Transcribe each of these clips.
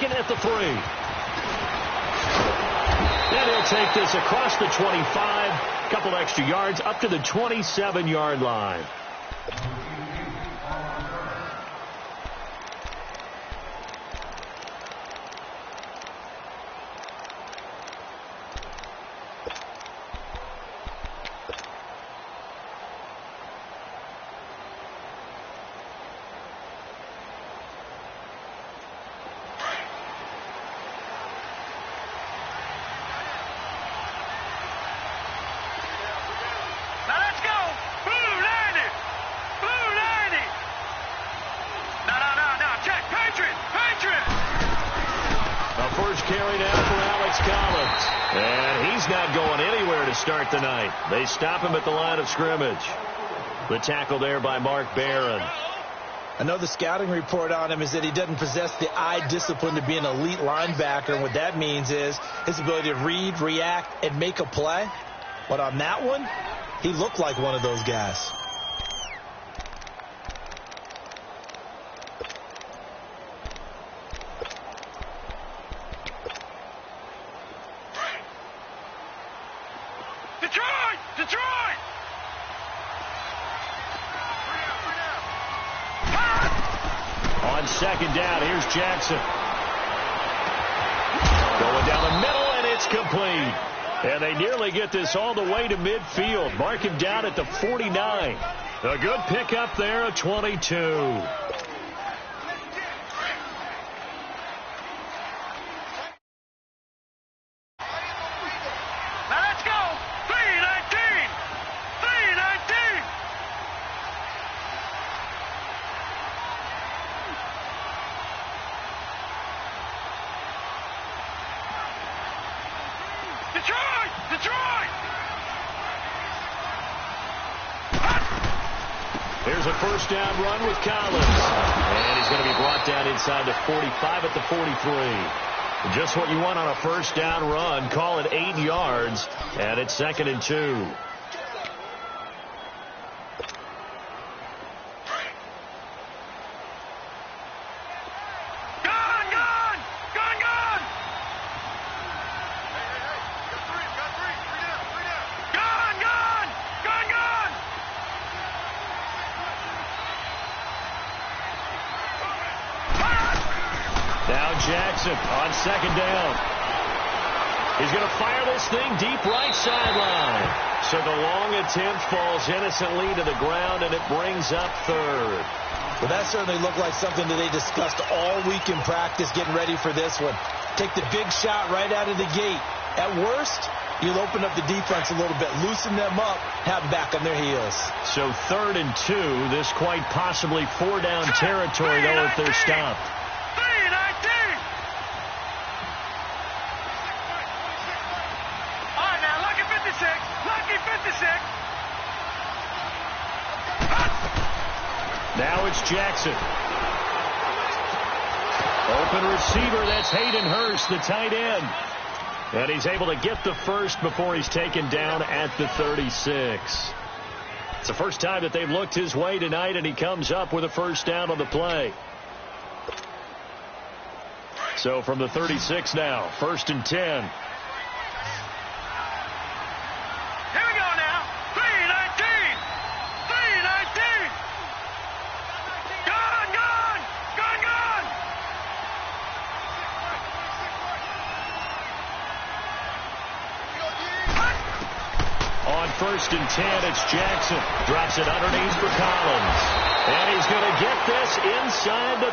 second at the 3. And he'll take this across the 25, couple extra yards up to the 27-yard line. Carry now for Alex Collins. And he's not going anywhere to start the night. They stop him at the line of scrimmage. The tackle there by Mark Barron. I know the scouting report on him is that he doesn't possess the eye discipline to be an elite linebacker. And what that means is his ability to read, react, and make a play. But on that one, he looked like one of those guys. Second down, here's Jackson. Going down the middle, and it's complete. And they nearly get this all the way to midfield. Mark him down at the 49. A good pickup there, a 22. Here's a first down run with Collins. And he's going to be brought down inside the 45 at the 43. Just what you want on a first down run. Call it 8 yards. And it's 2nd and 2. Jackson on second down. He's going to fire this thing deep right sideline. So the long attempt falls innocently to the ground, and it brings up 3rd. Well, that certainly looked like something that they discussed all week in practice getting ready for this one. Take the big shot right out of the gate. At worst, you'll open up the defense a little bit, loosen them up, have them back on their heels. So 3rd and 2, this quite possibly 4-down territory, though, if they're stopped. Now it's Jackson. Open receiver, that's Hayden Hurst, the tight end. And he's able to get the first before he's taken down at the 36. It's the first time that they've looked his way tonight, and he comes up with a first down on the play. So from the 36 now, 1st and 10. On 1st and 10, it's Jackson. Drops it underneath for Collins. And he's going to get this inside the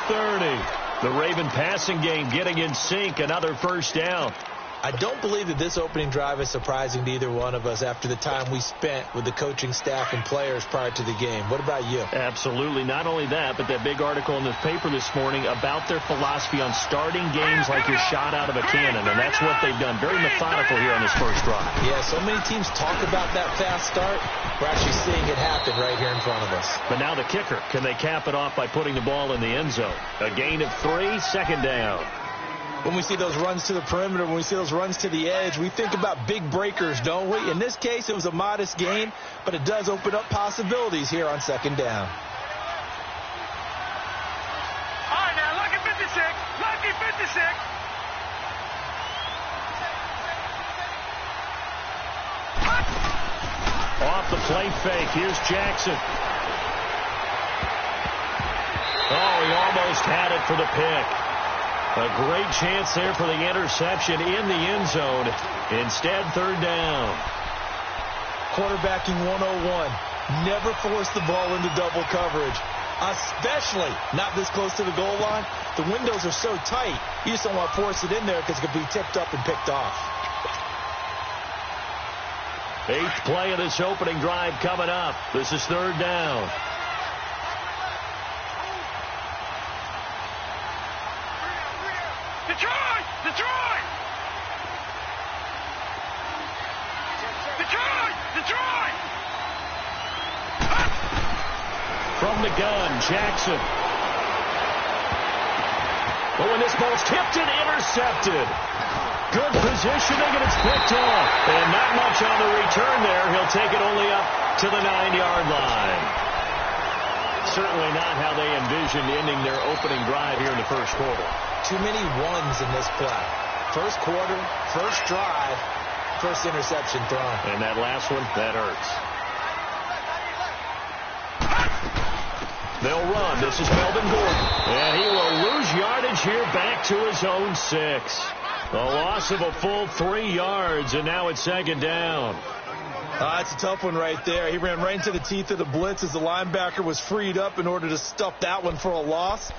30. The Raven passing game getting in sync. Another first down. I don't believe that this opening drive is surprising to either one of us after the time we spent with the coaching staff and players prior to the game. What about you? Absolutely. Not only that, but that big article in the paper this morning about their philosophy on starting games like you're shot out of a cannon, and that's what they've done. Very methodical here on this first drive. Yeah, so many teams talk about that fast start. We're actually seeing it happen right here in front of us. But now the kicker. Can they cap it off by putting the ball in the end zone? A gain of 3, 2nd down. When we see those runs to the perimeter, when we see those runs to the edge, we think about big breakers, don't we? In this case, it was a modest gain, but it does open up possibilities here on 2nd down. All right, now, lucky 56, lucky 56. the play fake. Here's Jackson. Oh, he almost had it for the pick. A great chance there for the interception in the end zone. Instead, third down. Quarterbacking 101. Never force the ball into double coverage, especially not this close to the goal line. The windows are so tight, you just don't want to force it in there because it could be tipped up and picked off. 8th play of this opening drive coming up. This is third down. Detroit! Detroit! Detroit! Detroit! From the gun, Jackson. Oh, and this ball's tipped and intercepted. Good positioning, and it's picked off. And not much on the return there. He'll take it only up to the 9-yard line. Certainly not how they envisioned ending their opening drive here in the first quarter. Too many ones in this play. First quarter, first drive, first interception thrown. And that last one, that hurts. They'll run. This is Melvin Gordon. And he will lose yardage here back to his own 6. A loss of a full 3 yards, and now it's second down. That's a tough one right there. He ran right into the teeth of the blitz as the linebacker was freed up in order to stuff that one for a loss.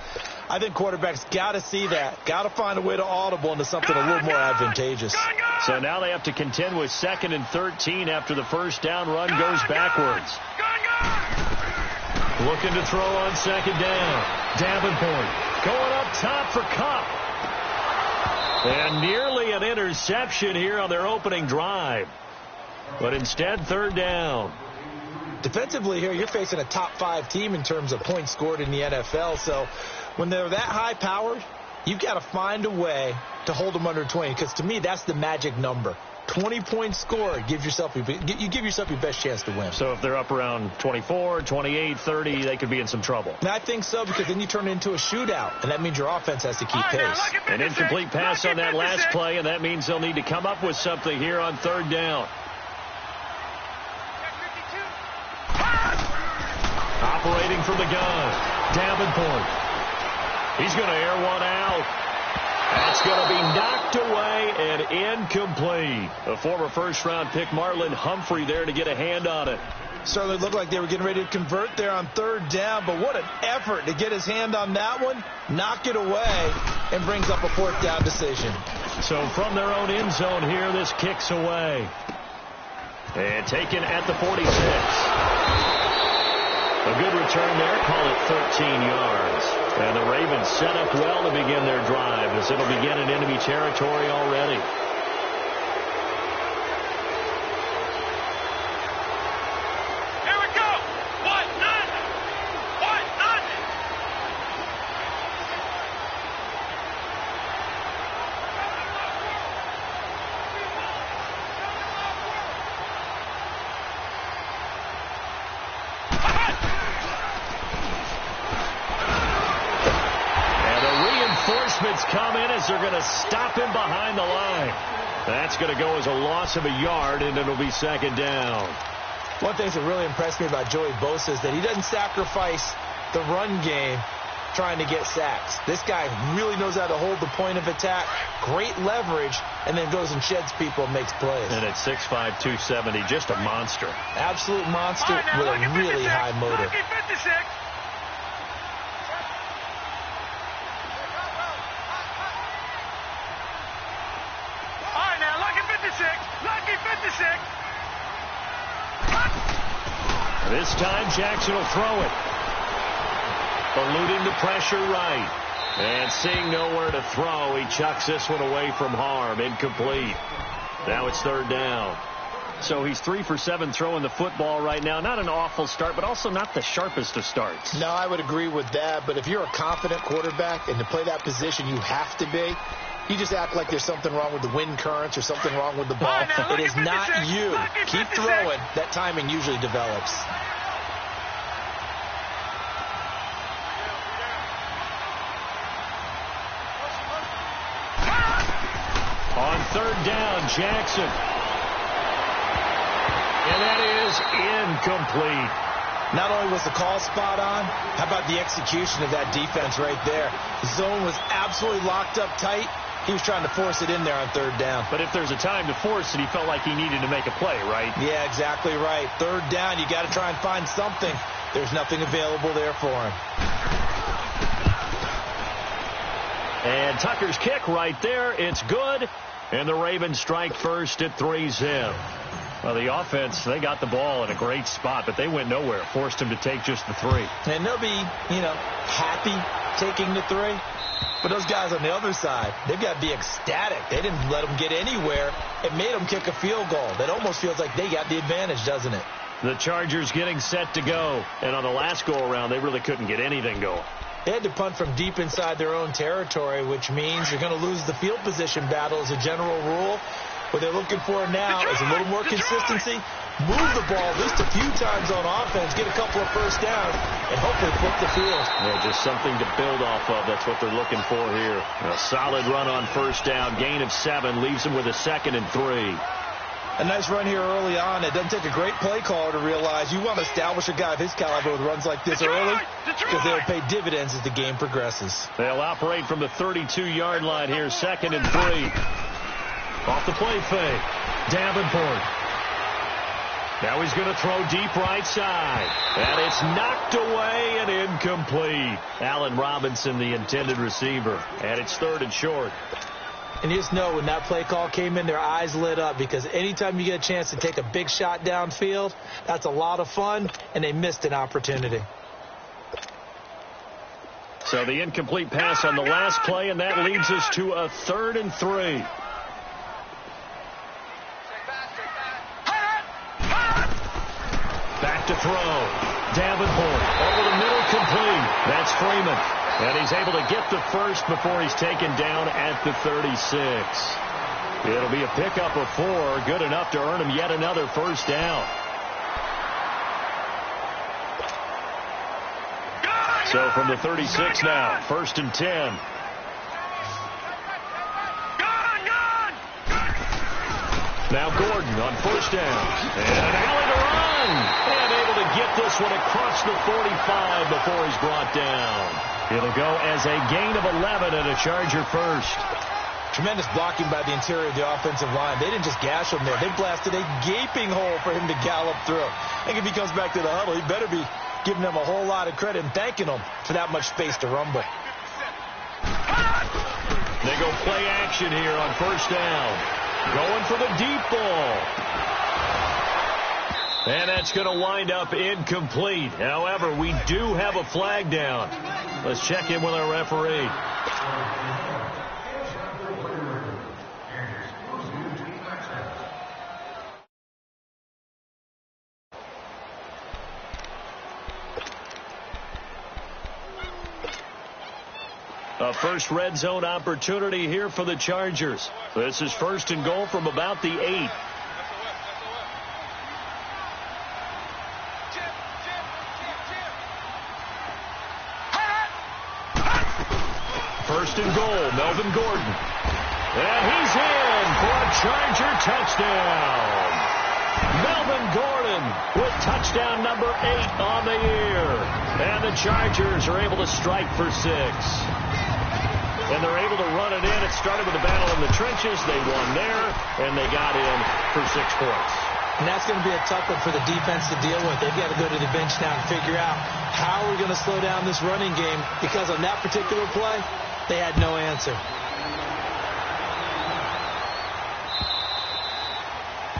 I think quarterbacks got to see that. Got to find a way to audible into something a little more advantageous. So now they have to contend with 2nd and 13 after the first down run goes backwards. Looking to throw on second down. Davenport going up top for Kupp. And nearly an interception here on their opening drive. But instead, third down. Defensively here, you're facing a top 5 team in terms of points scored in the NFL. So when they're that high-powered, you've got to find a way to hold them under 20. Because to me, that's the magic number. 20 points scored, you give yourself your best chance to win. So if they're up around 24, 28, 30, they could be in some trouble. And I think so, because then you turn it into a shootout, and that means your offense has to keep pace. An incomplete pass on that last play, and that means they'll need to come up with something here on third down. Operating from the gun, Davenport. He's going to air one out. That's going to be knocked away and incomplete. A former first-round pick, Marlon Humphrey, there to get a hand on it. Certainly looked like they were getting ready to convert there on third down, but what an effort to get his hand on that one, knock it away, and brings up a fourth down decision. So from their own end zone here, this kicks away. And taken at the 46. A good return there, call it 13 yards. And the Ravens set up well to begin their drive as it'll begin in enemy territory already. Here we go. 1-0. 1-0. Reinforcements come in as they're going to stop him behind the line. That's going to go as a loss of a yard, and it'll be second down. One thing that really impressed me about Joey Bosa is that he doesn't sacrifice the run game trying to get sacks. This guy really knows how to hold the point of attack, great leverage, and then goes and sheds people and makes plays. And at 6'5", 270, just a monster. Absolute monster with a really high motor. Lucky 56. Lucky 56. This time Jackson will throw it. Eluding the pressure right. And seeing nowhere to throw, he chucks this one away from harm. Incomplete. Now it's third down. So he's 3 for 7 throwing the football right now. Not an awful start, but also not the sharpest of starts. No, I would agree with that. But if you're a confident quarterback and to play that position, you have to be. You just act like there's something wrong with the wind currents or something wrong with the ball. It is not you. Keep throwing. That timing usually develops. On third down, Jackson. And that is incomplete. Not only was the call spot on, how about the execution of that defense right there? The zone was absolutely locked up tight. He was trying to force it in there on third down. But if there's a time to force it, he felt like he needed to make a play, right? Yeah, exactly right. Third down, you got to try and find something. There's nothing available there for him. And Tucker's kick right there. It's good. And the Ravens strike first at 3-zip. Well, the offense, they got the ball in a great spot, but they went nowhere. Forced him to take just the 3. And they'll be, happy taking the 3. But those guys on the other side, they've got to be ecstatic. They didn't let them get anywhere. It made them kick a field goal. That almost feels like they got the advantage, doesn't it? The Chargers getting set to go. And on the last go-around, they really couldn't get anything going. They had to punt from deep inside their own territory, which means you're going to lose the field position battle as a general rule. What they're looking for now is a little more consistency. Move the ball at least a few times on offense, get a couple of first downs, and hopefully flip the field. Yeah, just something to build off of. That's what they're looking for here. A solid run on first down. Gain of 7 leaves them with a 2nd and 3. A nice run here early on. It doesn't take a great play caller to realize you want to establish a guy of his caliber with runs like this early because they'll pay dividends as the game progresses. They'll operate from the 32-yard line here, 2nd and 3. Off the play fake. Davenport. Now he's going to throw deep right side. And it's knocked away and incomplete. Allen Robinson, the intended receiver. And it's 3rd and short. And you just know when that play call came in, their eyes lit up because anytime you get a chance to take a big shot downfield, that's a lot of fun, and they missed an opportunity. So the incomplete pass on the last play, and that leads us to a 3rd and 3. Back to throw. Davenport over the middle, complete. That's Freeman. And he's able to get the first before he's taken down at the 36. It'll be a pickup of 4, good enough to earn him yet another first down. So from the 36 now, 1st and 10. Now Gordon on first down. And an alley to run. And able to get this one across the 45 before he's brought down. It'll go as a gain of 11 and a Charger first. Tremendous blocking by the interior of the offensive line. They didn't just gash him there. They blasted a gaping hole for him to gallop through. I think if he comes back to the huddle, he better be giving them a whole lot of credit and thanking them for that much space to rumble. They go play action here on first down. Going for the deep ball. And that's going to wind up incomplete. However, we do have a flag down. Let's check in with our referee. A first red zone opportunity here for the Chargers. This is 1st and goal from about the 8. First and goal, Melvin Gordon. And he's in for a Charger touchdown. Melvin Gordon with touchdown number 8 on the year. And the Chargers are able to strike for 6. And they're able to run it in. It started with a battle in the trenches. They won there, and they got in for 6 points. And that's going to be a tough one for the defense to deal with. They've got to go to the bench now and figure out how we're going to slow down this running game, because on that particular play, they had no answer.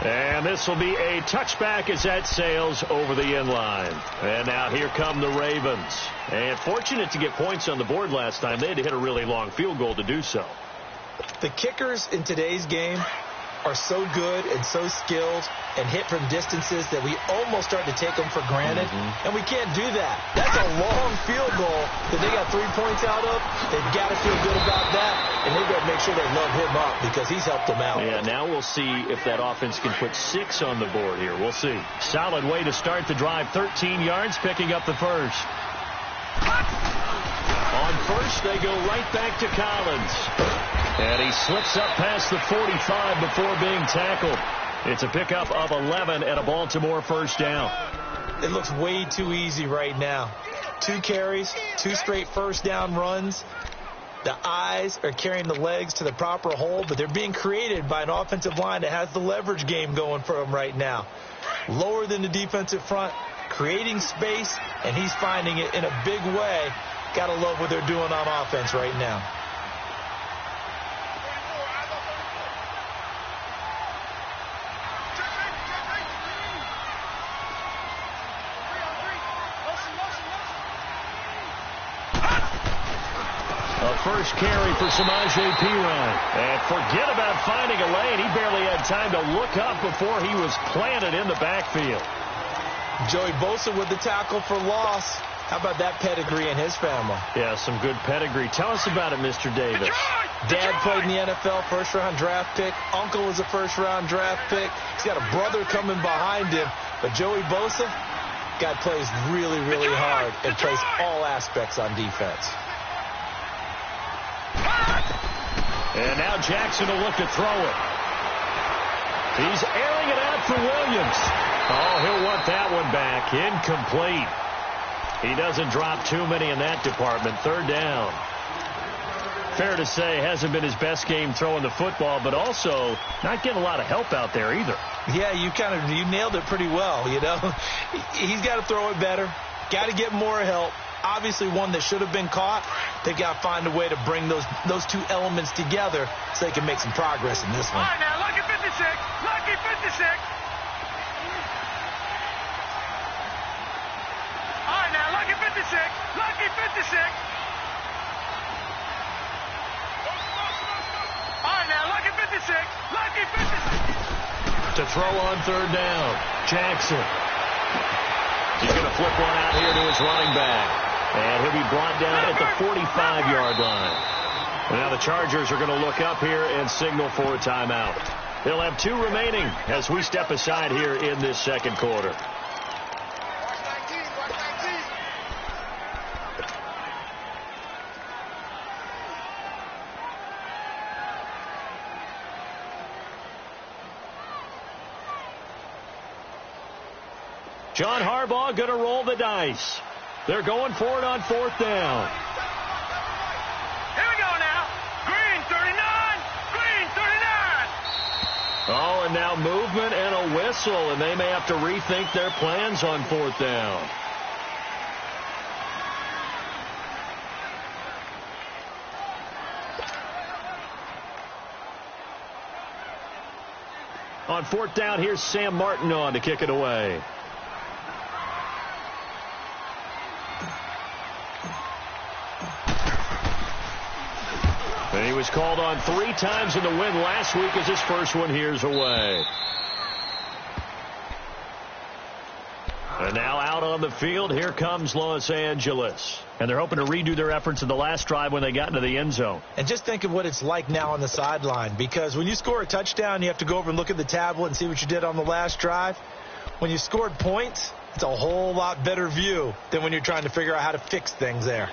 And this will be a touchback as that sails over the end line. And now here come the Ravens. And fortunate to get points on the board last time. They had to hit a really long field goal to do so. The kickers in today's game are so good and so skilled and hit from distances that we almost start to take them for granted. And we can't do that. That's a long field goal that they got 3 points out of. They've got to feel good about that, and they've got to make sure they love him up because he's helped them out. Yeah, now we'll see if that offense can put 6 on the board here. We'll see. Solid way to start the drive. 13 yards, picking up the first. On first, they go right back to Collins. And he slips up past the 45 before being tackled. It's a pickup of 11 and a Baltimore first down. It looks way too easy right now. 2 carries, 2 straight first down runs. The eyes are carrying the legs to the proper hole, but they're being created by an offensive line that has the leverage game going for them right now. Lower than the defensive front, creating space, and he's finding it in a big way. Got to love what they're doing on offense right now. First carry for Samaje Perine. And forget about finding a lane. He barely had time to look up before he was planted in the backfield. Joey Bosa with the tackle for loss. How about that pedigree in his family? Yeah, some good pedigree. Tell us about it, Mr. Davis. Dad played in the NFL, first-round draft pick. Uncle was a first-round draft pick. He's got a brother coming behind him. But Joey Bosa, guy plays really, really hard and plays all aspects on defense. And now Jackson will look to throw it. He's airing it out for Williams. Oh, he'll want that one back. Incomplete. He doesn't drop too many in that department. Third down. Fair to say, hasn't been his best game throwing the football, but also not getting a lot of help out there either. Yeah, you nailed it pretty well, you know. He's got to throw it better. Got to get more help. Obviously one that should have been caught. They've got to find a way to bring those 2 elements together so they can make some progress in this one. All right, now, lucky 56. Lucky 56. All right, now, lucky 56. Lucky 56. All right, now, lucky 56. Lucky 56. To throw on third down, Jackson. He's going to flip one out here to his running back. And he'll be brought down at the 45-yard line. And now the Chargers are going to look up here and signal for a timeout. They'll have 2 remaining as we step aside here in this second quarter. John Harbaugh going to roll the dice. They're going for it on 4th down. Here we go now. Green 39. Green 39. Oh, and now movement and a whistle, and they may have to rethink their plans on 4th down. On 4th down, here's Sam Martin on to kick it away. And he was called on 3 times in the win last week as his first one here's away. And now out on the field, here comes Los Angeles. And they're hoping to redo their efforts in the last drive when they got into the end zone. And just think of what it's like now on the sideline. Because when you score a touchdown, you have to go over and look at the tablet and see what you did on the last drive. When you scored points, it's a whole lot better view than when you're trying to figure out how to fix things there.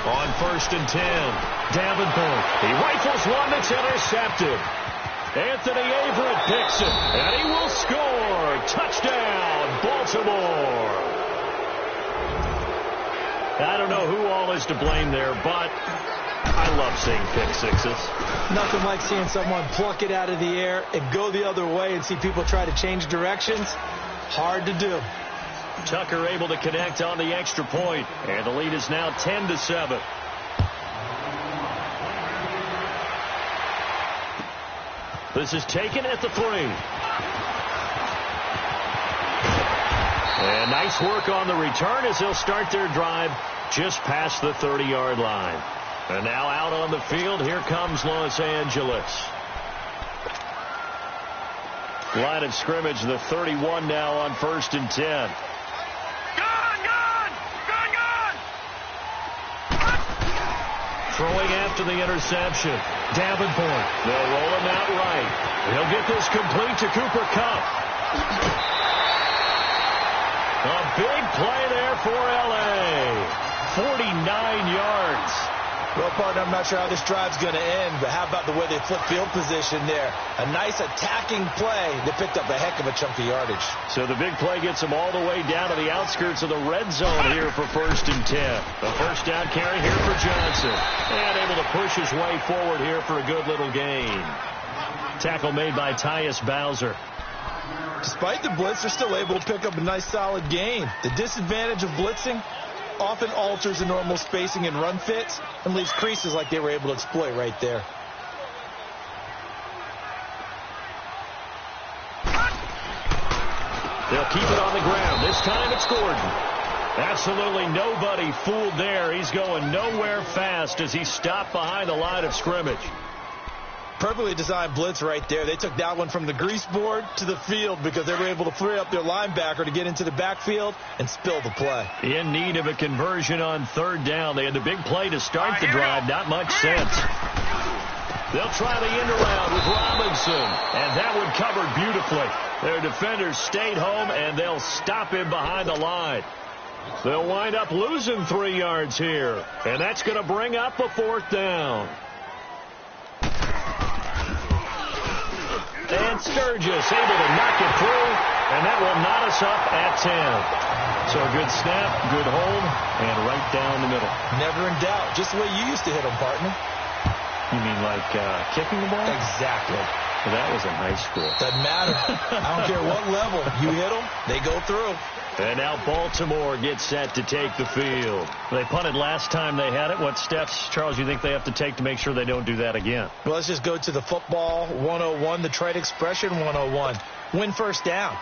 On 1st and 10, Davenport. He rifles one that's intercepted. Anthony Averett picks it, and he will score. Touchdown, Baltimore. I don't know who all is to blame there, but I love seeing pick sixes. Nothing like seeing someone pluck it out of the air and go the other way and see people try to change directions. Hard to do. Tucker able to connect on the extra point, and the lead is now 10-7. This is taken at the 3. And nice work on the return as they'll start their drive just past the 30-yard line. And now out on the field, here comes Los Angeles. Line of scrimmage, the 31 now on 1st and 10. Throwing after the interception. Davenport. They'll roll him out right. He'll get this complete to Cooper Kupp. A big play there for L.A. 49 yards. Well, partner, I'm not sure how this drive's going to end, but how about the way they flip field position there? A nice attacking play that picked up a heck of a chunk of yardage. So the big play gets them all the way down to the outskirts of the red zone here for 1st and 10. A first down carry here for Johnson. And able to push his way forward here for a good little gain. Tackle made by Tyus Bowser. Despite the blitz, they're still able to pick up a nice solid gain. The disadvantage of blitzing often alters the normal spacing and run fits and leaves creases like they were able to exploit right there. They'll keep it on the ground. This time it's Gordon. Absolutely nobody fooled there. He's going nowhere fast as he stopped behind the line of scrimmage. Perfectly designed blitz right there. They took that one from the grease board to the field because they were able to free up their linebacker to get into the backfield and spill the play. In need of a conversion on 3rd down. They had the big play to start the drive. Not much sense. They'll try the end around with Robinson, and that one covered beautifully. Their defenders stayed home, and they'll stop him behind the line. They'll wind up losing 3 yards here, and that's going to bring up a 4th down. And Sturgis able to knock it through, and that will knot us up at 10. So a good snap, good hold, and right down the middle. Never in doubt. Just the way you used to hit them, partner. You mean like kicking the ball? Exactly. Well, that was in high school. Doesn't matter. I don't care what level. You hit them, they go through. And now Baltimore gets set to take the field. They punted last time they had it. What steps, Charles, you think they have to take to make sure they don't do that again? Well, let's just go to the football 101, the trade expression 101. Win 1st down.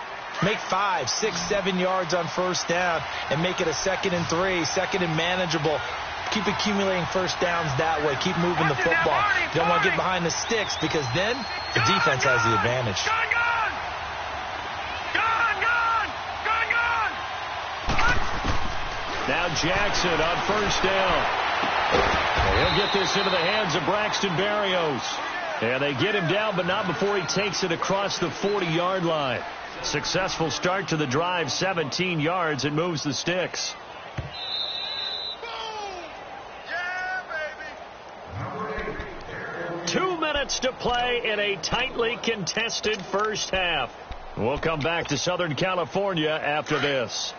Make 5, 6, 7 yards on 1st down and make it a 2nd and 3, 2nd and manageable. Keep accumulating 1st downs that way. Keep moving the football. You don't want to get behind the sticks because then the defense has the advantage. Now Jackson on 1st down. He'll get this into the hands of Braxton Berrios. And they get him down, but not before he takes it across the 40-yard line. Successful start to the drive, 17 yards. It moves the sticks. Yeah, baby. 2 minutes to play in a tightly contested first half. We'll come back to Southern California after this.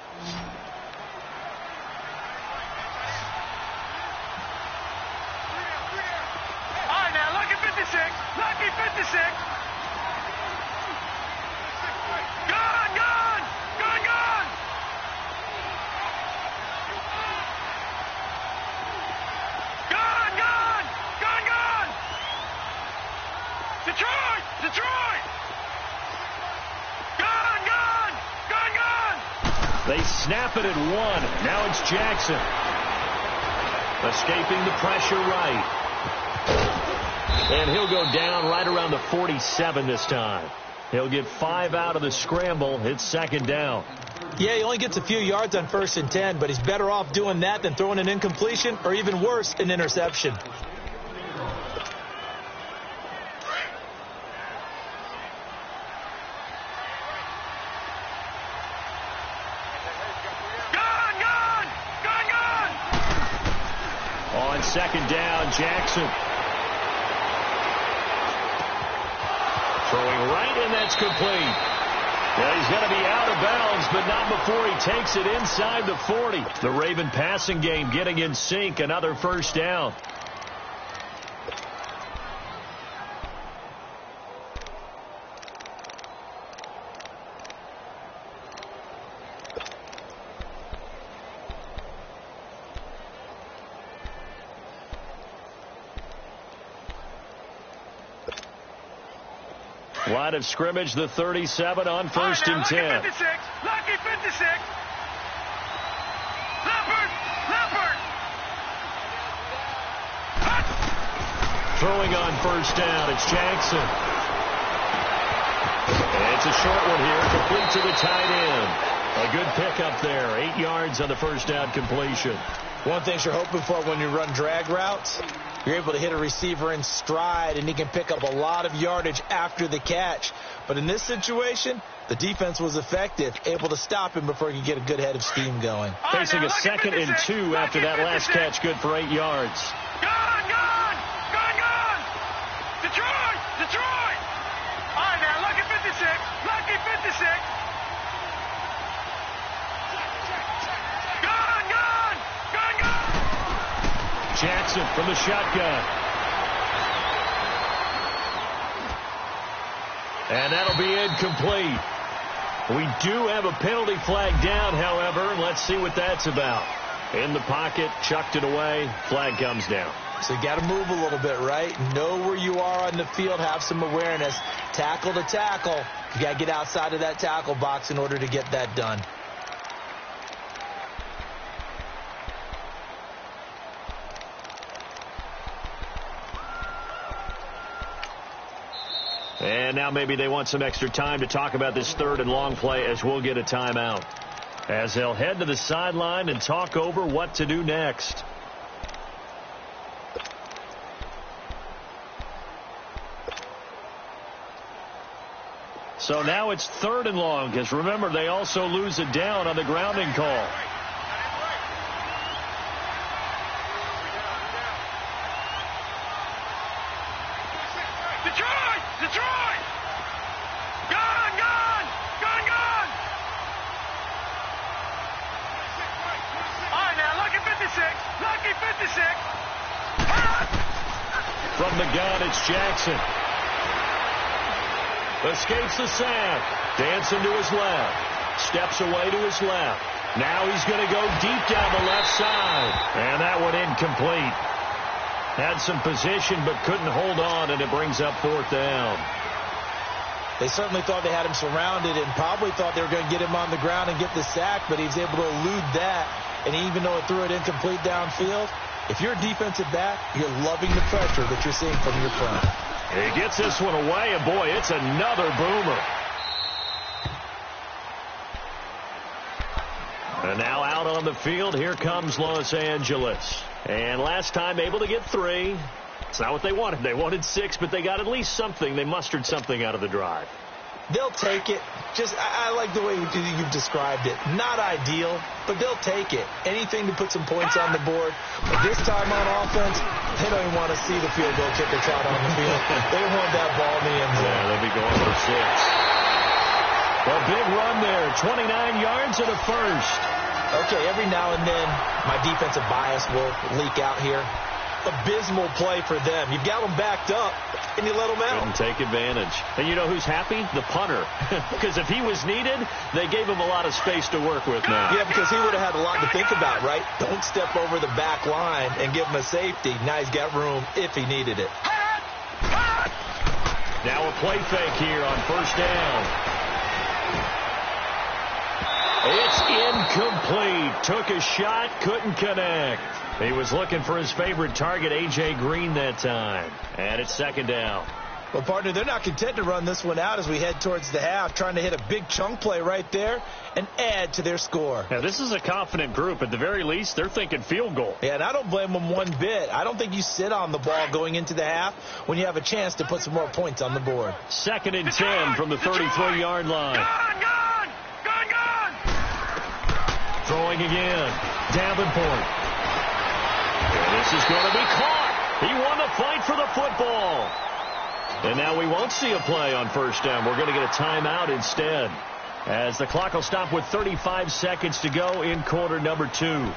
Lucky 56. Gone. Detroit. Gone. They snap it at 1. Now it's Jackson. Escaping the pressure right. And he'll go down right around the 47 this time. He'll get 5 out of the scramble. It's 2nd down. Yeah, he only gets a few yards on 1st and 10, but he's better off doing that than throwing an incompletion or even worse, an interception. On 2nd down, Jackson. Throwing right, and that's complete. Well, he's going to be out of bounds, but not before he takes it inside the 40. The Raven passing game getting in sync. Another 1st down. Line of scrimmage, the 37 on 1st and 10. Lucky 56. Leopard. Throwing on 1st down, it's Jackson. And it's a short one here, complete to the tight end. A good pickup there, 8 yards on the 1st down completion. One thing you're hoping for when you run drag routes, You're able to hit a receiver in stride, and he can pick up a lot of yardage after the catch. But in this situation, the defense was effective, able to stop him before he could get a good head of steam going. Facing a 2nd and 2 after that last catch, good for 8 yards. Gone! Detroit! All right, now, lucky 56. Gone! Jackson from the shotgun. And that'll be incomplete. We do have a penalty flag down, however, and let's see what that's about. In the pocket, chucked it away, flag comes down. So you got to move a little bit, right? Know where you are on the field, have some awareness. Tackle to tackle. You got to get outside of that tackle box in order to get that done. And now maybe they want some extra time to talk about this 3rd and long play as we'll get a timeout. As they'll head to the sideline and talk over what to do next. So now it's 3rd and long, because remember, they also lose it down on the grounding call. Detroit! Gone! All right, now, lucky 56. From the gun, it's Jackson. Escapes the sack. Dancing to his left. Steps away to his left. Now he's going to go deep down the left side. And that one incomplete. Had some position but couldn't hold on, and it brings up 4th down. They certainly thought they had him surrounded and probably thought they were going to get him on the ground and get the sack, but he was able to elude that. And even though it threw it incomplete downfield, if you're a defensive back, you're loving the pressure that you're seeing from your front. He gets this one away, and boy, it's another boomer. And now out on the field, here comes Los Angeles. And last time able to get 3. It's not what they wanted. They wanted 6, but they got at least something. They mustered something out of the drive. They'll take it. I like the way you've described it. Not ideal, but they'll take it. Anything to put some points on the board. But this time on offense, they don't even want to see the field goal kicker trot on the field. They want that ball in the end zone. Yeah, they'll be going for 6. A big run there. 29 yards and a first. Okay, every now and then, my defensive bias will leak out here. Abysmal play for them. You've got them backed up, and you let them out. Couldn't take advantage. And you know who's happy? The punter. Because if he was needed, they gave him a lot of space to work with now. Yeah, because he would have had a lot to think about, right? Don't step over the back line and give him a safety. Now he's got room if he needed it. Now a play fake here on 1st down. It's incomplete. Took a shot, couldn't connect. He was looking for his favorite target, A.J. Green, that time. And it's 2nd down. Well, partner, they're not content to run this one out as we head towards the half, trying to hit a big chunk play right there and add to their score. Now, this is a confident group. At the very least, they're thinking field goal. Yeah, and I don't blame them one bit. I don't think you sit on the ball going into the half when you have a chance to put some more points on the board. 2nd and 10 from the 33-yard line. Gone! Throwing again. Davenport. This is going to be caught. He won the fight for the football. And now we won't see a play on 1st down. We're going to get a timeout instead, as the clock will stop with 35 seconds to go in quarter number 2.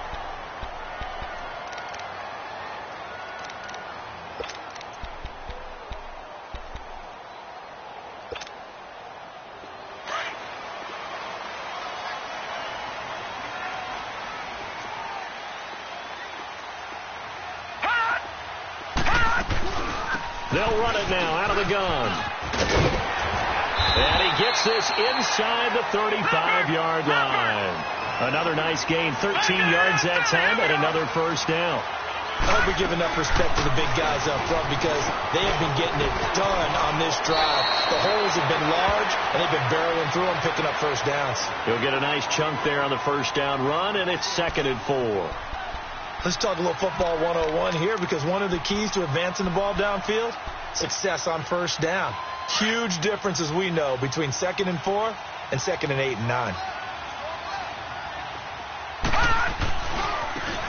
They'll run it now out of the gun. And he gets this inside the 35-yard line. Another nice gain, 13 yards that time, and another 1st down. I hope we give enough respect to the big guys up front because they have been getting it done on this drive. The holes have been large, and they've been barreling through them, picking up 1st downs. He'll get a nice chunk there on the 1st down run, and it's 2nd and 4. Let's talk a little football 101 here, because one of the keys to advancing the ball downfield, success on first down. Huge difference, as we know, between 2nd and 4 and 2nd and 8 and 9.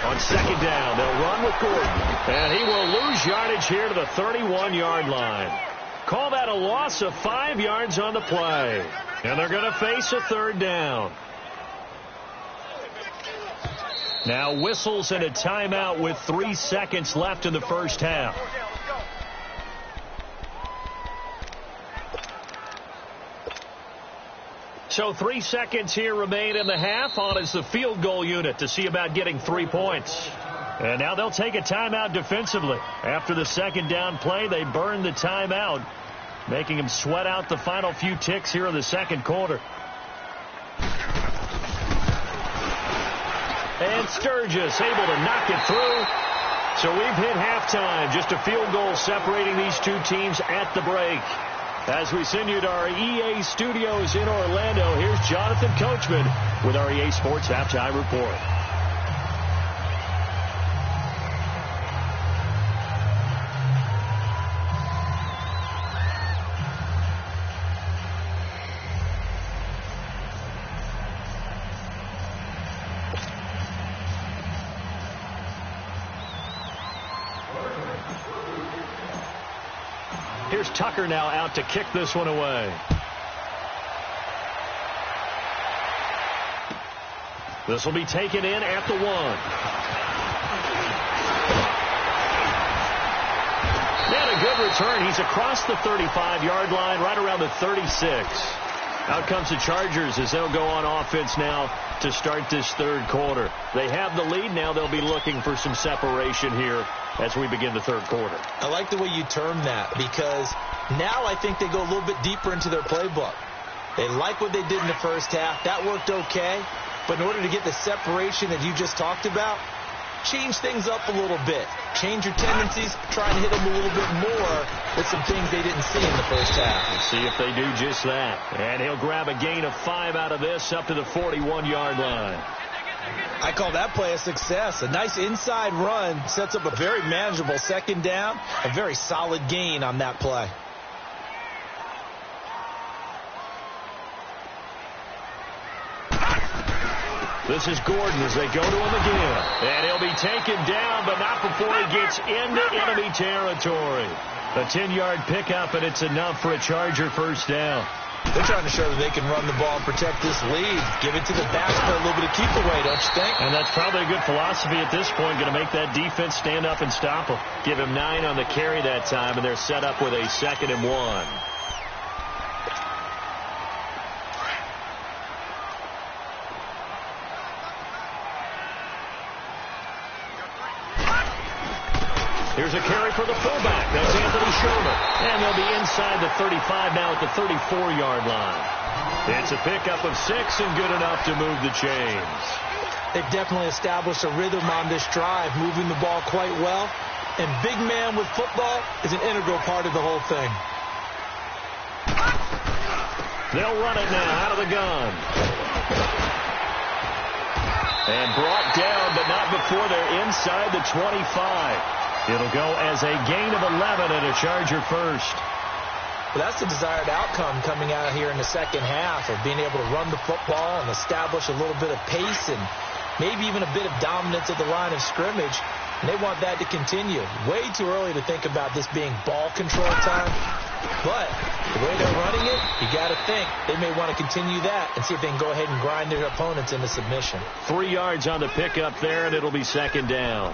On 2nd down, they'll run with Gordon. And he will lose yardage here to the 31-yard line. Call that a loss of 5 yards on the play. And they're going to face a 3rd down. Now whistles and a timeout with 3 seconds left in the first half. So 3 seconds here remain in the half. On is the field goal unit to see about getting 3 points. And now they'll take a timeout defensively. After the 2nd down play, they burn the timeout, making them sweat out the final few ticks here in the 2nd quarter. And Sturgis able to knock it through. So we've hit halftime. Just a field goal separating these two teams at the break. As we send you to our EA studios in Orlando, here's Jonathan Coachman with our EA Sports Halftime Report. Here's Tucker now out to kick this one away. This will be taken in at the 1. And a good return. He's across the 35-yard line, right around the 36. Out comes the Chargers as they'll go on offense now to start this 3rd quarter. They have the lead. Now they'll be looking for some separation here as we begin the 3rd quarter. I like the way you term that, because now I think they go a little bit deeper into their playbook. They like what they did in the first half. That worked okay. But in order to get the separation that you just talked about, change things up a little bit. Change your tendencies. Try and hit them a little bit more with some things they didn't see in the first half. Let's see if they do just that. And he'll grab a gain of 5 out of this up to the 41-yard line. I call that play a success. A nice inside run sets up a very manageable 2nd down. A very solid gain on that play. This is Gordon as they go to him again. And he'll be taken down, but not before he gets into enemy territory. A 10-yard pickup, and it's enough for a Charger first down. They're trying to show that they can run the ball and protect this lead. Give it to the backs, play a little bit of keep away, don't you think? And that's probably a good philosophy at this point. Going to make that defense stand up and stop him. Give him 9 on the carry that time, and they're set up with a 2nd and 1. Here's a carry for the fullback. That's Anthony Sherman. And they'll be inside the 35 now at the 34-yard line. It's a pickup of 6 and good enough to move the chains. They've definitely established a rhythm on this drive, moving the ball quite well. And big man with football is an integral part of the whole thing. They'll run it now out of the gun. And brought down, but not before they're inside the 25. It'll go as a gain of 11 and a Charger first. Well, that's the desired outcome coming out here in the 2nd half, of being able to run the football and establish a little bit of pace and maybe even a bit of dominance at the line of scrimmage. And they want that to continue. Way too early to think about this being ball control time. But the way they're running it, you got to think they may want to continue that and see if they can go ahead and grind their opponents into submission. 3 yards on the pickup there, and it'll be 2nd down.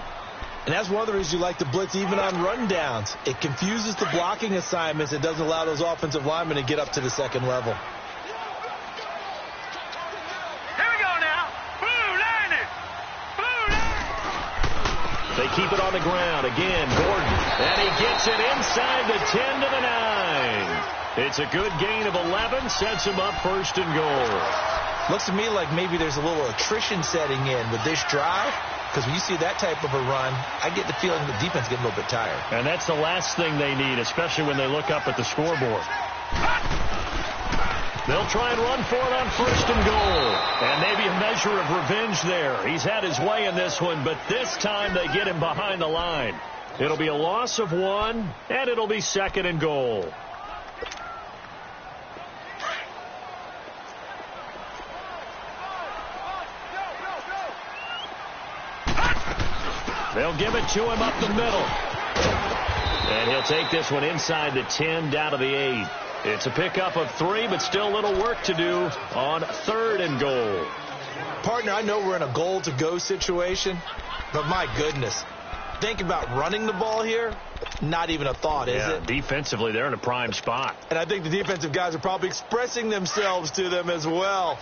And that's one of the reasons you like to blitz even on rundowns. It confuses the blocking assignments. It doesn't allow those offensive linemen to get up to the 2nd level. Here we go now. Blue line. Blue line. They keep it on the ground. Again, Gordon. And he gets it inside the 10 to the 9. It's a good gain of 11. Sets him up 1st and goal. Looks to me like maybe there's a little attrition setting in with this drive. Because when you see that type of a run, I get the feeling the defense getting a little bit tired. And that's the last thing they need, especially when they look up at the scoreboard. They'll try and run for it on first and goal. And maybe a measure of revenge there. He's had his way in this one, but this time they get him behind the line. It'll be a loss of 1, and it'll be second and goal. They'll give it to him up the middle. And he'll take this one inside the 10, down to the 8. It's a pickup of 3, but still a little work to do on third and goal. Partner, I know we're in a goal-to-go situation, but my goodness. Think about running the ball here. Not even a thought, is it? Defensively, they're in a prime spot. And I think the defensive guys are probably expressing themselves to them as well.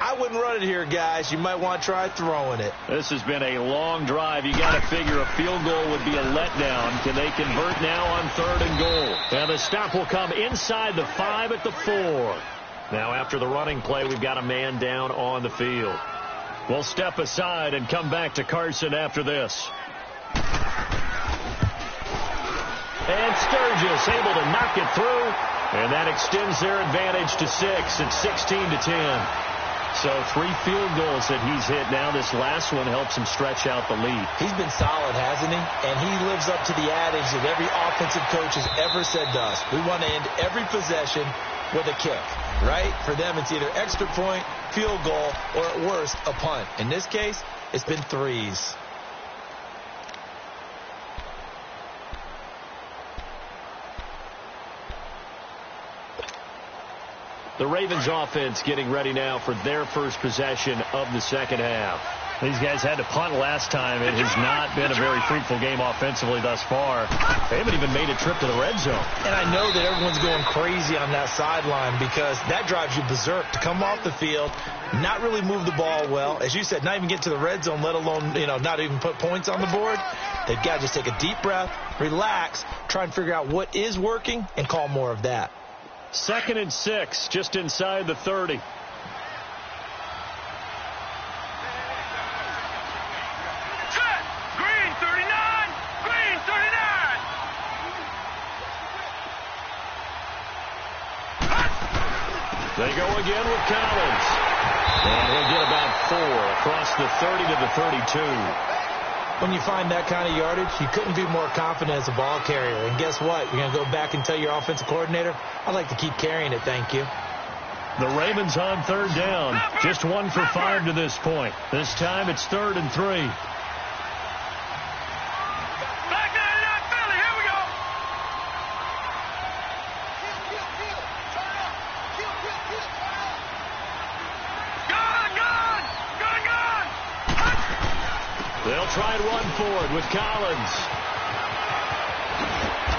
I wouldn't run it here, guys. You might want to try throwing it. This has been a long drive. You got to figure a field goal would be a letdown. Can they convert now on third and goal? And the stop will come inside the 5 at the 4. Now, after the running play, we've got a man down on the field. We'll step aside and come back to Carson after this. And Sturgis able to knock it through, and that extends their advantage to 6. It's 16-10. So 3 field goals that he's hit now. This last one helps him stretch out the lead. He's been solid, hasn't he? And he lives up to the adage that every offensive coach has ever said to us. We want to end every possession with a kick, right? For them, it's either extra point, field goal, or at worst, a punt. In this case, it's been 3s. The Ravens offense getting ready now for their first possession of the second half. These guys had to punt last time. It has not been a very fruitful game offensively thus far. They haven't even made a trip to the red zone. And I know that everyone's going crazy on that sideline because that drives you berserk to come off the field, not really move the ball well. As you said, not even get to the red zone, let alone, not even put points on the board. They've got to just take a deep breath, relax, try and figure out what is working, and call more of that. 2nd and 6, just inside the 30. Set. Green 39. Green 39. They go again with Collins. And he'll get about 4 across the 30 to the 32. When you find that kind of yardage, you couldn't be more confident as a ball carrier. And guess what? You're going to go back and tell your offensive coordinator, I'd like to keep carrying it, thank you. The Ravens on third down. Just 1 for 5 to this point. This time it's 3rd and 3. Back 99 Philly. Here we go. Gun. They'll try and run forward with Collins.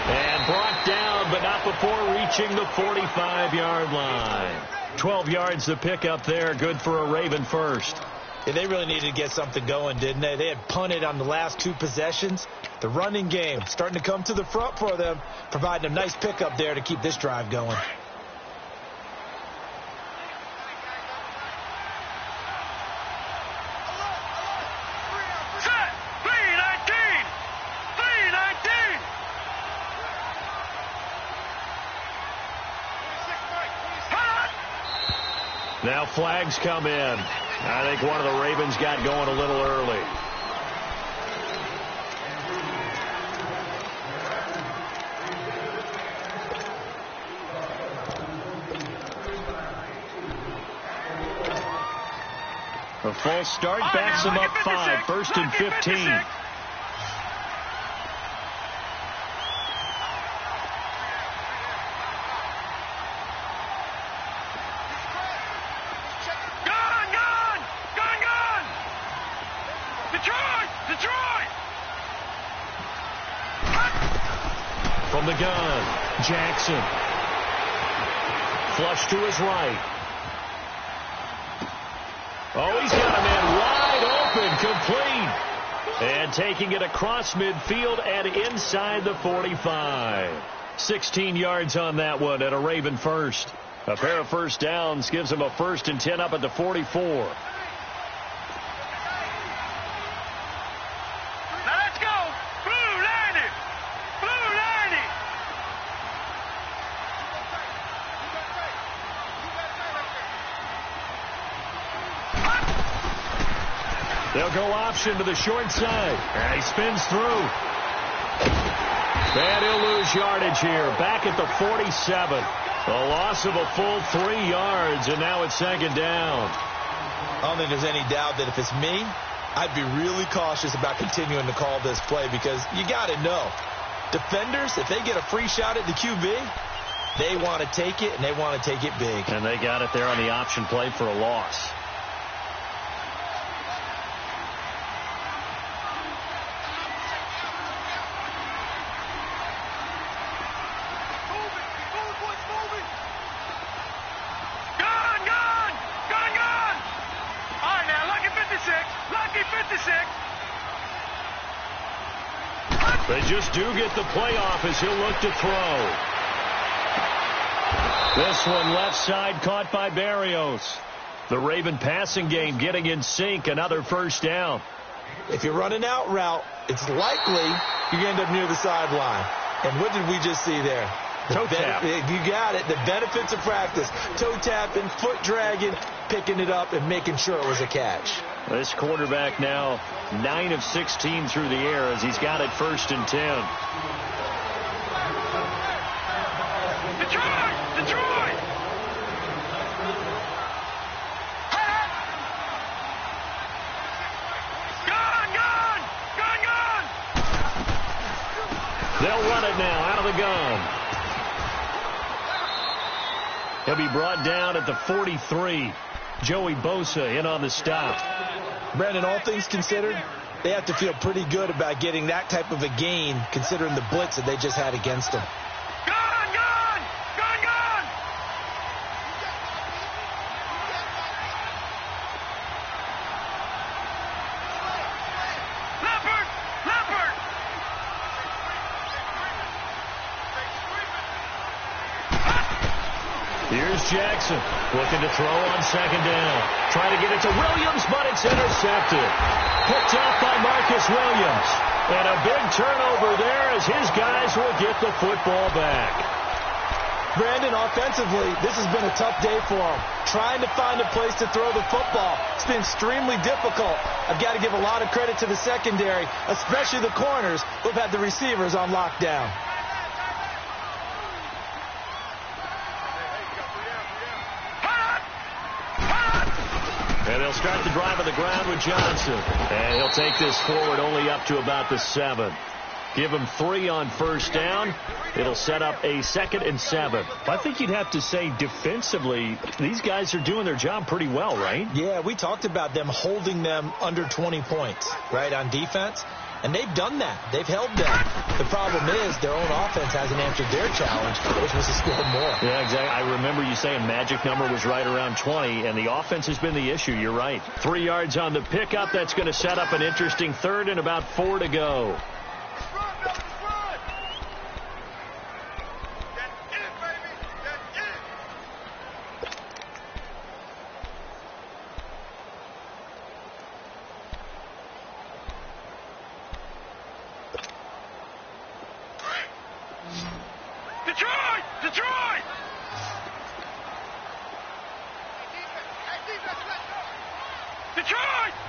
And brought down, but not before reaching the 45-yard line. 12 yards to pick up there. Good for a Raven first. Yeah, they really needed to get something going, didn't they? They had punted on the last 2 possessions. The running game starting to come to the front for them, providing a nice pickup there to keep this drive going. Now flags come in. I think one of the Ravens got going a little early. A false start backs him up 5. 1st and 15. From the gun, Jackson. Flush to his right. Oh, he's got a man wide open, complete. And taking it across midfield and inside the 45. 16 yards on that one and a Raven first. A pair of first downs gives him a 1st and 10 up at the 44. They'll go option to the short side. And he spins through. And he'll lose yardage here. Back at the 47. A loss of a full 3 yards, and now it's second down. I don't think there's any doubt that if it's me, I'd be really cautious about continuing to call this play because you got to know, defenders, if they get a free shot at the QB, they want to take it, and they want to take it big. And they got it there on the option play for a loss. They just do get the playoff as he'll look to throw. This one left side caught by Berrios. The Raven passing game getting in sync. Another first down. If you're running out route, it's likely you end up near the sideline. And what did we just see there? Toe tap. You got it. The benefits of practice. Toe tapping, foot dragging, picking it up, and making sure it was a catch. This quarterback now 9 of 16 through the air as he's got it 1st and 10. Detroit! Gun! They'll run it now out of the gun. He'll be brought down at the 43. Joey Bosa in on the stop. Brandon, all things considered, they have to feel pretty good about getting that type of a gain considering the blitz that they just had against them. Gun! Leopard! Here's Jackson looking to throw on 2nd down. Trying to get it to Williams, but it's intercepted. Picked off by Marcus Williams. And a big turnover there as his guys will get the football back. Brandon, offensively, this has been a tough day for them. Trying to find a place to throw the football. It's been extremely difficult. I've got to give a lot of credit to the secondary, especially the corners who've had the receivers on lockdown. And they'll start the drive on the ground with Johnson. And he'll take this forward only up to about the 7. Give him 3 on 1st down. It'll set up a 2nd and 7. I think you'd have to say defensively, these guys are doing their job pretty well, right? Yeah, we talked about them holding them under 20 points, right, on defense. And they've done that. They've held them. The problem is their own offense hasn't answered their challenge, which was to score more. Yeah, exactly. I remember you saying magic number was right around 20, and the offense has been the issue. You're right. 3 yards on the pickup. That's going to set up an interesting 3rd and about 4 to go.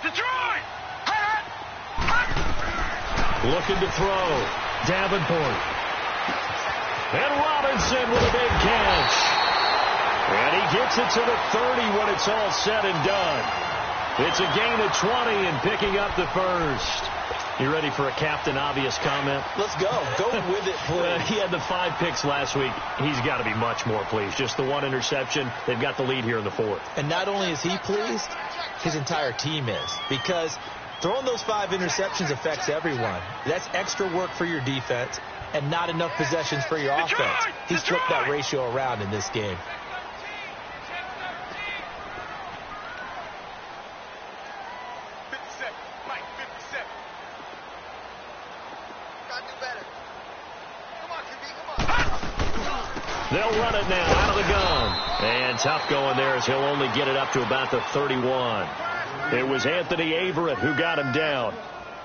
Detroit! Looking to throw. Davenport. And Robinson with a big catch. And he gets it to the 30 when it's all said and done. It's a gain of 20 and picking up the 1st. You ready for a Captain Obvious comment? Let's go. Go with it, please. He had the 5 picks last week. He's got to be much more pleased. Just the 1 interception. They've got the lead here in the 4th. And not only is he pleased, his entire team is. Because throwing those 5 interceptions affects everyone. That's extra work for your defense and not enough possessions for your offense. He's flipped that ratio around in this game. They'll run it now out of the gun. And tough going there as he'll only get it up to about the 31. It was Anthony Averett who got him down.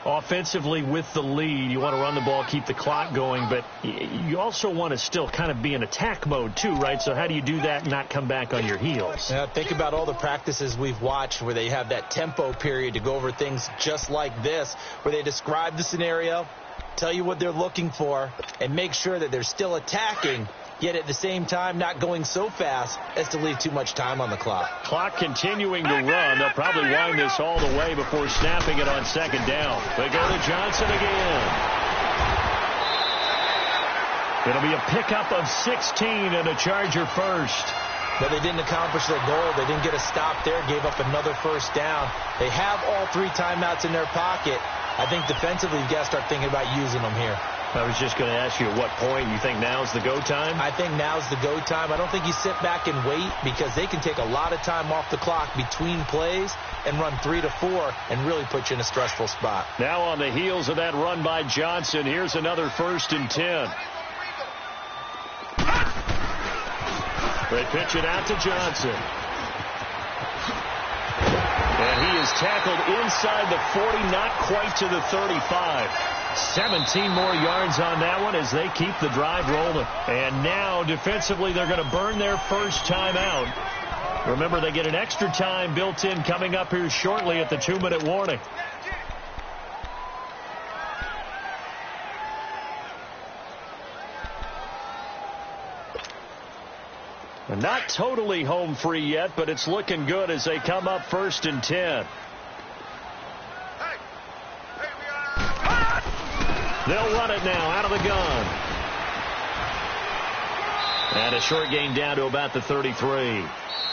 Offensively with the lead, you want to run the ball, keep the clock going, but you also want to still kind of be in attack mode too, right? So how do you do that and not come back on your heels? Yeah, think about all the practices we've watched where they have that tempo period to go over things just like this, where they describe the scenario, tell you what they're looking for, and make sure that they're still attacking, yet at the same time not going so fast as to leave too much time on the clock. Clock continuing to run. They'll probably wind this all the way before snapping it on second down. They go to Johnson again. It'll be a pickup of 16 and a Charger first. But they didn't accomplish their goal. They didn't get a stop there, gave up another first down. They have all 3 timeouts in their pocket. I think defensively you've got to start thinking about using them here. I was just going to ask you at what point you think now's the go time? I think now's the go time. I don't think you sit back and wait because they can take a lot of time off the clock between plays and run 3 to 4 and really put you in a stressful spot. Now on the heels of that run by Johnson, here's another 1st and 10. They pitch it out to Johnson. And he is tackled inside the 40, not quite to the 35. 17 more yards on that one as they keep the drive rolling. And now defensively they're going to burn their first timeout. Remember, they get an extra time built in coming up here shortly at the 2-minute warning. Not totally home free yet, but it's looking good as they come up 1st and 10. They'll run it now out of the gun. And a short gain down to about the 33.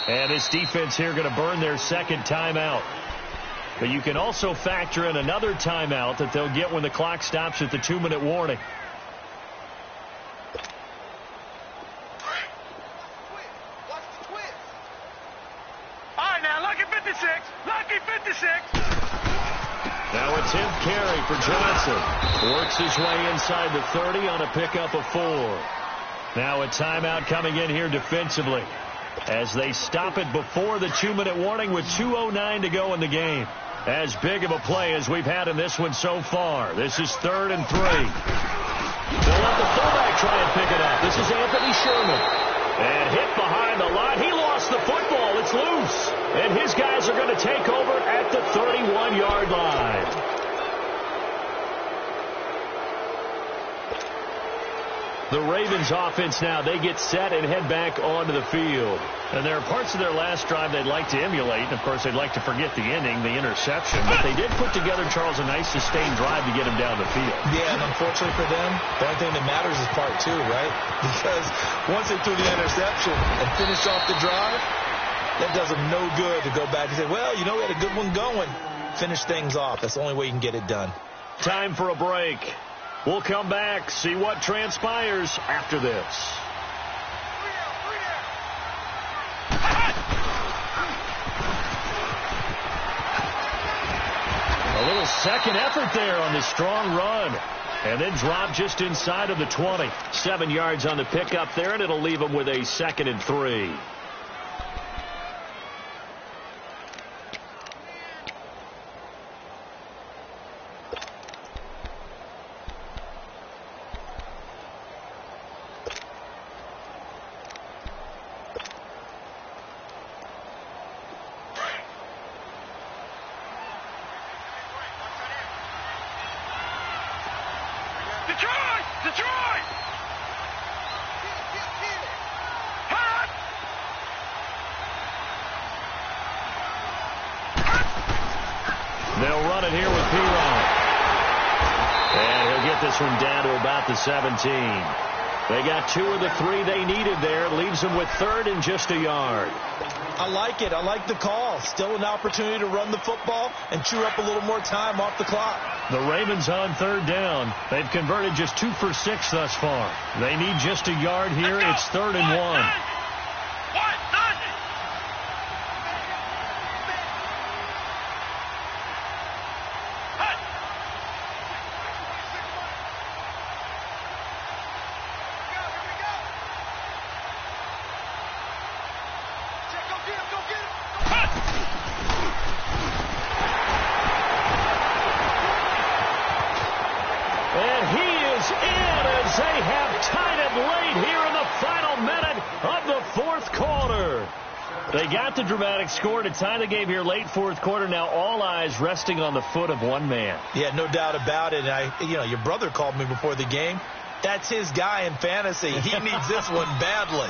And this defense here going to burn their second timeout. But you can also factor in another timeout that they'll get when the clock stops at the 2-minute warning. Lucky 56. Now a 10th carry for Johnson. Works his way inside the 30 on a pickup of 4. Now a timeout coming in here defensively as they stop it before the 2-minute warning with 2:09 to go in the game. As big of a play as we've had in this one so far. This is 3rd and 3. They'll let the fullback try and pick it up. This is Anthony Sherman. And hit behind the line. He lost the football. It's loose. And his guys are going to take over at the 31-yard line. The Ravens offense now, they get set and head back onto the field. And there are parts of their last drive they'd like to emulate. And of course, they'd like to forget the ending, the interception. But they did put together, Charles, a nice sustained drive to get him down the field. Yeah, and unfortunately for them, the only thing that matters is part 2, right? Because once they threw the interception and finished off the drive, that does them no good to go back and say, well, you know, we had a good one going. Finish things off. That's the only way you can get it done. Time for a break. We'll come back, see what transpires after this. A little second effort there on this strong run. And then drop just inside of the 20. 7 yards on the pickup there, and it'll leave them with a 2nd and 3. They'll run it here with Perine. And he'll get this one down to about the 17. They got 2 of the 3 they needed there. Leaves them with 3rd and just a yard. I like it. I like the call. Still an opportunity to run the football and chew up a little more time off the clock. The Ravens on 3rd down. They've converted just 2 for 6 thus far. They need just a yard here. It's 3rd and 1. They got the dramatic score to tie the game here late fourth quarter. Now all eyes resting on the foot of one man. Yeah, no doubt about it. Your brother called me before the game. That's his guy in fantasy. He needs this one badly.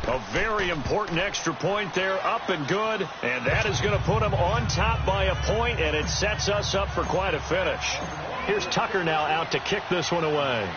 A very important extra point there, up and good. And that is going to put them on top by a point, and it sets us up for quite a finish. Here's Tucker now out to kick this one away.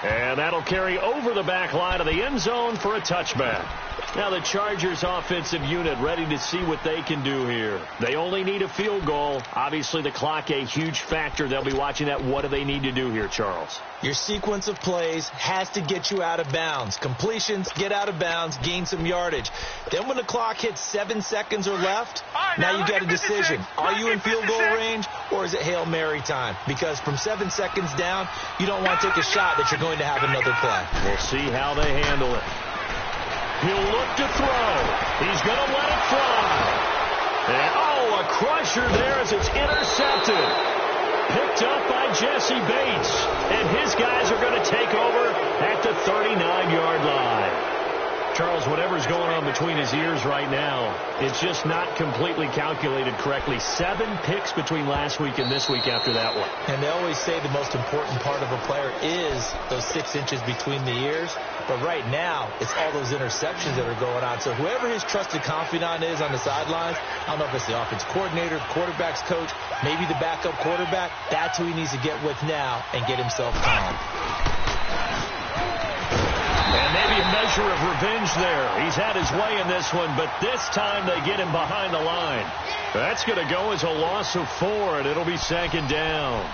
And that'll carry over the back line of the end zone for a touchback. Now the Chargers offensive unit ready to see what they can do here. They only need a field goal. Obviously the clock a huge factor. They'll be watching that. What do they need to do here, Charles? Your sequence of plays has to get you out of bounds. Completions, get out of bounds, gain some yardage. Then when the clock hits 7 seconds or left, now you got a decision. Are you in field goal range or is it Hail Mary time? Because from 7 seconds down, you don't want to take a shot that you're going to have another play. We'll see how they handle it. He'll look to throw. He's going to let it fly. And, a crusher there as it's intercepted. Picked up by Jesse Bates. And his guys are going to take over at the 39-yard line. Charles, whatever's going on between his ears right now, it's just not completely calculated correctly. 7 picks between last week and this week after that one. And they always say the most important part of a player is those 6 inches between the ears. But right now, it's all those interceptions that are going on. So whoever his trusted confidant is on the sidelines, I don't know if it's the offense coordinator, the quarterback's coach, maybe the backup quarterback, that's who he needs to get with now and get himself calm. And maybe a measure of revenge there. He's had his way in this one, but this time they get him behind the line. That's going to go as a loss of 4, and it'll be 2nd down.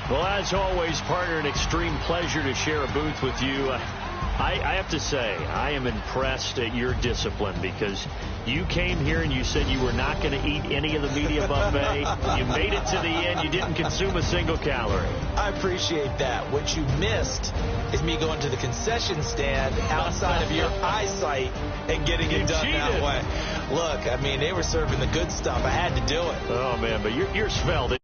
Well, as always, partner, an extreme pleasure to share a booth with you. I have to say, I am impressed at your discipline because you came here and you said you were not going to eat any of the media buffet. You made it to the end. You didn't consume a single calorie. I appreciate that. What you missed is me going to the concession stand outside of your eyesight and getting it done that way. Look, I mean, they were serving the good stuff. I had to do it. Oh, man, but you're svelte.